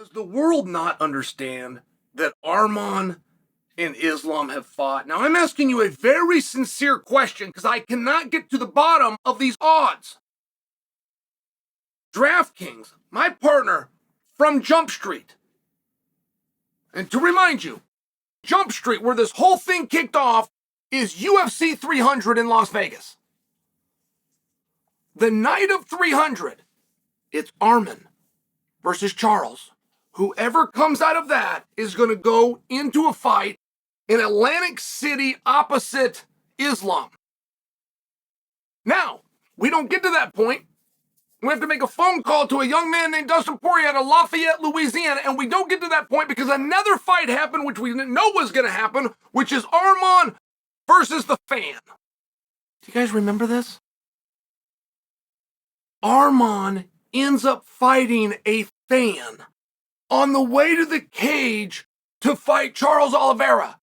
Does the world not understand that Arman and Islam have fought? Now, I'm asking you a very sincere question because I cannot get to the bottom of these odds. DraftKings, my partner from Jump Street. And to remind you, Jump Street, where this whole thing kicked off, is UFC 300 in Las Vegas. The night of 300, it's Arman versus Charles. Whoever comes out of that is going to go into a fight in Atlantic City opposite Islam. Now, we don't get to that point. We have to make a phone call to a young man named Dustin Poirier out of Lafayette, Louisiana, and we don't get to that point because another fight happened, which we didn't know was going to happen, which is Arman versus the Fan. Do you guys remember this? Arman ends up fighting a Fan on the way to the cage to fight Charles Oliveira.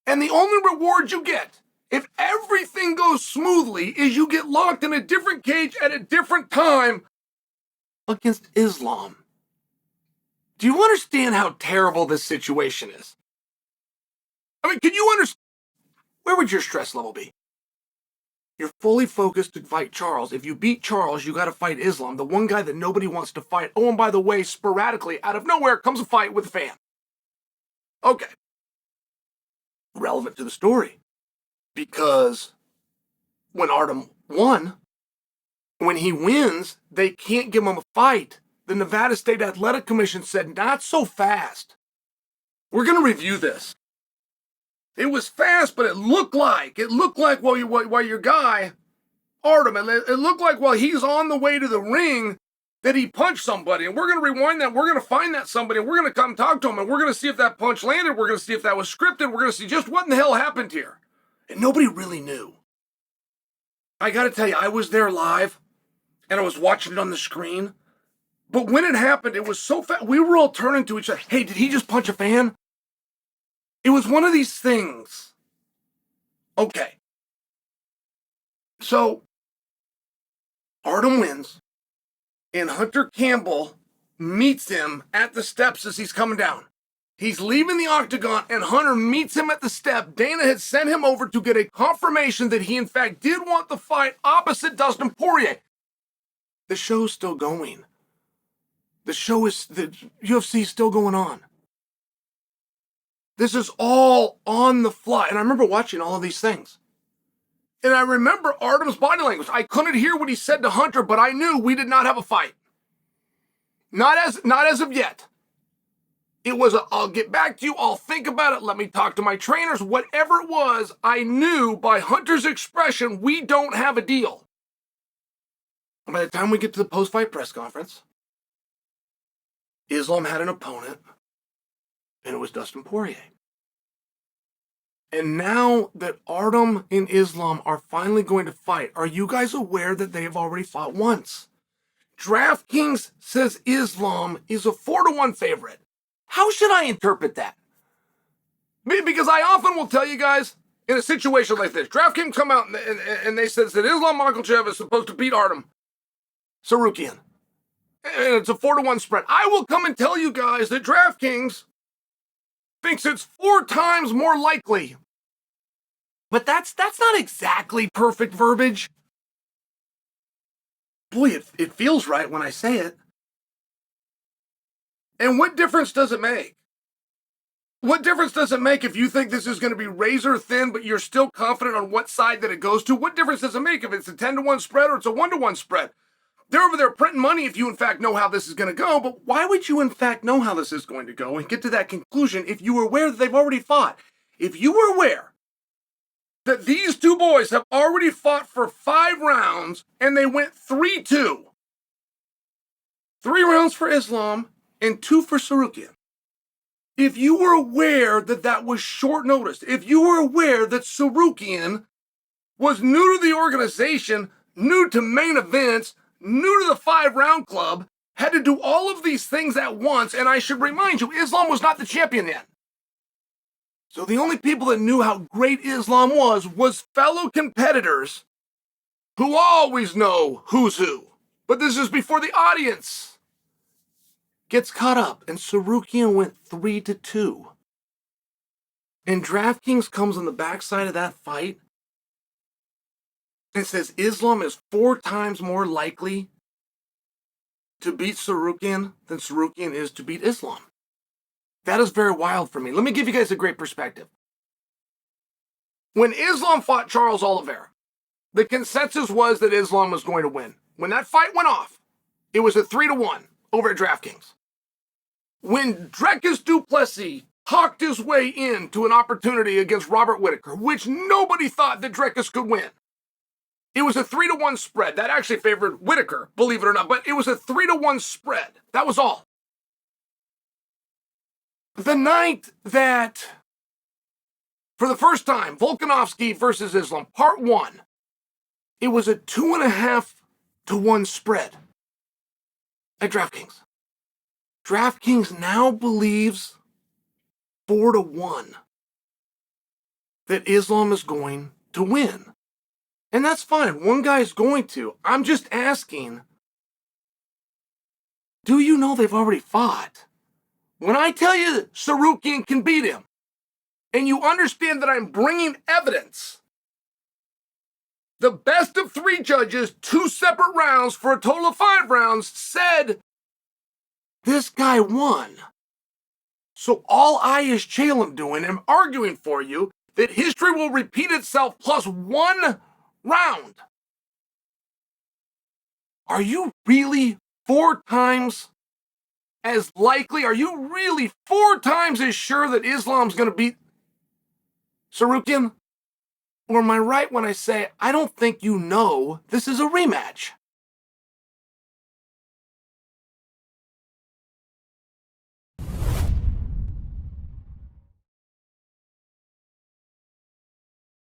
And the only reward you get, if everything goes smoothly, is you get locked in a different cage at a different time against Islam. Do you understand how terrible this situation is? I mean, can you understand? Where would your stress level be? You're fully focused to fight Charles. If you beat Charles, you got to fight Islam, the one guy that nobody wants to fight. Oh, and by the way, sporadically, out of nowhere, comes a fight with a Fan. Okay. Relevant to the story. Because when Artem won, when he wins, they can't give him a fight. The Nevada State Athletic Commission said, not so fast. We're going to review this. It was fast, but it looked like while your guy, Artem, it looked like while he's on the way to the ring that he punched somebody. And we're going to rewind that. We're going to find that somebody, and we're going to come talk to him, and we're going to see if that punch landed. We're going to see if that was scripted. We're going to see just what in the hell happened here. And nobody really knew. I got to tell you, I was there live, and I was watching it on the screen. But when it happened, it was so fast. We were all turning to each other. Hey, did he just punch a Fan? It was one of these things. Okay. So, Artem wins, and Hunter Campbell meets him at the steps as he's coming down. He's leaving the octagon, and Hunter meets him at the step. Dana had sent him over to get a confirmation that he, in fact, did want the fight opposite Dustin Poirier. The show's still going. The UFC is still going on. This is all on the fly. And I remember watching all of these things. And I remember Artem's body language. I couldn't hear what he said to Hunter, but I knew we did not have a fight. Not as of yet. It was I'll get back to you, I'll think about it, let me talk to my trainers, whatever it was, I knew by Hunter's expression, we don't have a deal. And by the time we get to the post-fight press conference, Islam had an opponent, and it was Dustin Poirier. And now that Artem and Islam are finally going to fight, are you guys aware that they have already fought once? DraftKings says Islam is a 4-1 favorite. How should I interpret that? Because I often will tell you guys, in a situation like this, DraftKings come out and they says that Islam Makhachev is supposed to beat Arman Tsarukyan. And it's a 4-1 spread. I will come and tell you guys that DraftKings thinks it's 4 times more likely. But that's not exactly perfect verbiage. Boy, it feels right when I say it. And what difference does it make? What difference does it make if you think this is going to be razor thin, but you're still confident on what side that it goes to? What difference does it make if it's a 10-1 spread or it's a 1-1 spread? They're over there printing money if you in fact know how this is going to go, but why would you in fact know how this is going to go and get to that conclusion if you were aware that they've already fought? If you were aware that these two boys have already fought for 5 rounds and they went 3-2. 3 rounds for Islam and 2 for Tsarukyan. If you were aware that that was short notice, if you were aware that Tsarukyan was new to the organization, new to main events, new to the 5-round club, had to do all of these things at once, and I should remind you, Islam was not the champion then. So the only people that knew how great Islam was fellow competitors who always know who's who. But this is before the audience gets caught up, and Tsarukyan went 3-2. And DraftKings comes on the backside of that fight and says Islam is 4 times more likely to beat Tsarukyan than Tsarukyan is to beat Islam. That is very wild for me. Let me give you guys a great perspective. When Islam fought Charles Oliveira, the consensus was that Islam was going to win. When that fight went off, it was a 3-1 over at DraftKings. When Dricus du Plessis talked his way into an opportunity against Robert Whittaker, which nobody thought that Dricus could win, it was a 3-1 spread. That actually favored Whittaker, believe it or not, but it was a 3-1 spread. That was all. The night that, for the first time, Volkanovski versus Islam, part 1, it was a 2.5-1 spread at DraftKings. DraftKings now believes 4-1 that Islam is going to win. And that's fine. One guy's going to. I'm just asking, do you know they've already fought? When I tell you that Tsarukyan can beat him, and you understand that I'm bringing evidence, the best of 3 judges, 2 separate rounds for a total of 5 rounds, said this guy won. So all I as Chael am doing, I'm arguing for you that history will repeat itself plus 1 round. Are you really 4 times as likely? Are you really 4 times as sure that Islam's going to beat Tsarukyan? Or am I right when I say I don't think you know this is a rematch?